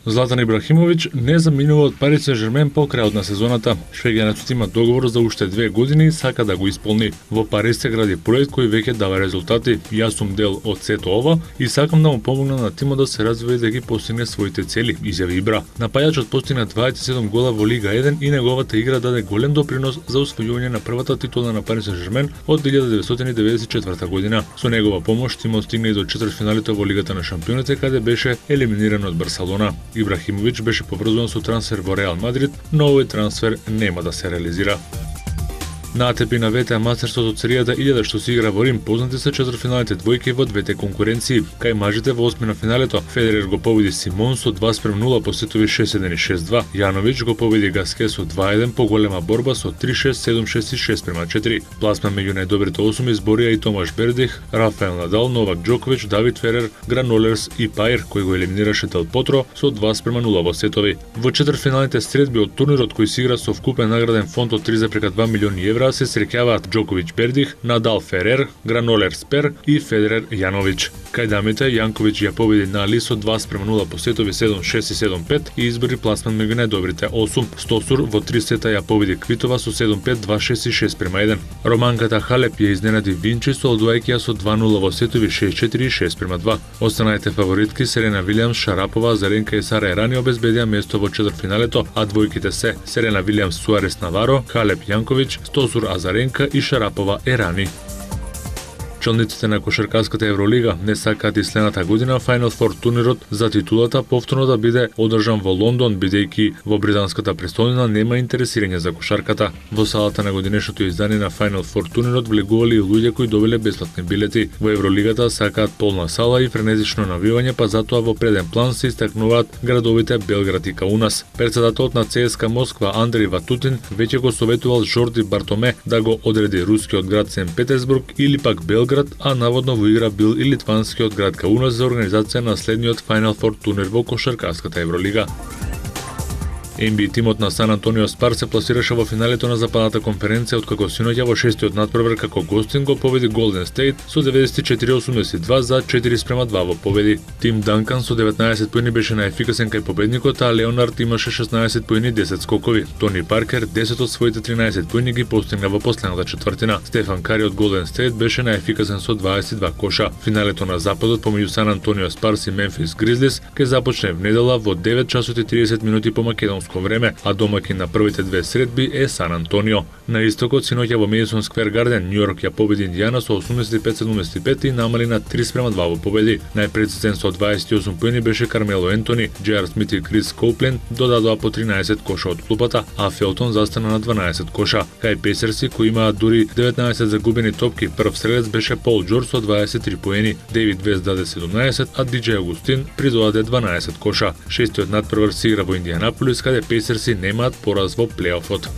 Златан Ибрахимович не заминува од Пари Сен-Жермен по крајот на сезоната. Швеѓанецот има договор за уште 2 години и сака да го исполни. Во Париз се гради проект кој веќе дава резултати. Јас сум дел од сето ова и сакам да му помогнам на тимот да се развива и да ги постигне своите цели, изјави Ибра. Напаѓачот постигна 27 гола во Лига 1 и неговата игра даде голем допринос за освојување на првата титула на Пари Сен-Жермен од 1994 година. Со негова помош тимот стигна и до четвртфиналите во Лигата на шампионите, каде беше елиминиран од Барселона. Ибрахимович беше поврзуван со трансфер во Реал Мадрид, но овој трансфер нема да се реализира. На АТП на ВТА мастерството од серијата 1000 што се игра во Рим, познати се четвртфиналните двојки во двете конкуренции. Кај мажите во осмина финалето, Федерер го победи Симон со 2:0 по сетови 6-1 и 6-2. Јановиќ го победи Гаске со 2:1 по голема борба со 3-6, 7-6 и 6:4. Пласман меѓу најдобрите 8 изборија и Томаш Бердих, Рафаел Надал, Новак Џоковиќ, Давид Ферер, Гранолерс и Паир, кој го елиминираше Дел Потро со 2:0 во сетови. Во четвртфиналните средби од турнирот кој се игра со вкупен награден фонд од 3,2 милиони евра се среќаваат Џоковиќ Бердих, Надал Ферер, Гранолер Спер и Федерер Јановиќ. Кај дамите, Јанковиќ ја победи на Али со 2:0 по сетови 7-6 и 7-5 и избори пласман меѓу најдобрите 8. Стосур во 3 сета ја победи Квитова со 7-5, 2-6 и 6:1. Романката Халеп ја изненади Винчи соодувајќи ја со 2:0 во сетови 6-4 и 6:2. Останалите фаворитки Серена Вилијамс, Шарапова, Азаренка и Сара Ерани обезбедија место во четвртфиналето, а двојките се Серена Вилијамс, Суарес Наваро, Халеп Јанковиќ, Стосур Азаренка и Шарапова Ерани. Челниците на кошаркарската Евролига не сакаат и следната година Final Four турнирот за титулата повторно да биде одржан во Лондон, бидејќи во британската престолнина нема интересирање за кошарката. Во салата на годинешното издание на Final Four турнирот влегувале и луѓе кои добиле бесплатни билети. Во Евролигата сакаат полна сала и френезично навивање, па затоа во преден план се истакнуваат градовите Белград и Каунас. Председателот на ЦСКА Москва Андреј Ватутин веќе го советувал Жорди Бартоме да го одреди рускиот град Сен Петерсбург или пак Белград, а наводно во игра бил и литванскиот град Каунас за организација на следниот Final Four турнир во кошаркарската Евролига. NBA тимот на Сан Антонио Спар се пласираше во финалето на западната конференција, откако синоќа во шестиот надпревар како гостин го победи Голден Стейт со 94-82 за 4:2 во победи. Тим Данкан со 19 поени беше најефикасен кај победникот, а Леонард имаше 16 поени и 10 скокови. Тони Паркер 10 од своите 13 поени ги постигна во последната четвртина. Стефан Кари од Голден Стейт беше најефикасен со 22 коша. Финалето на западот помеѓу Сан Антонио Спарс и Мемфис Гризлис ќе започне внедела во 9 часот и 30 минути по македонско време, а домакин на првите две средби е Сан Антонио. На истокот синоќа во Медисон Сквер Гарден, Њујорк ја победи Индијана со 85-75 и намали на 3:2 во победи. Најпрецизен со 28 поени беше Кармело Ентони, Джеар Смит и Крис Коупленд додадоа по 13 коша од клупата, а Фелтон застана на 12 коша. Кај Пейсерси кои имаат дури 19 загубени топки, прв стрелец беше Пол Џорџ со 23 поени, Дейвид Вест даде 17, а Диџеј Агустин придодаде 12 коша. Шестиот надпревар се игра во Индијанаполис, каде Пейсерси немаат пораз во плейофот.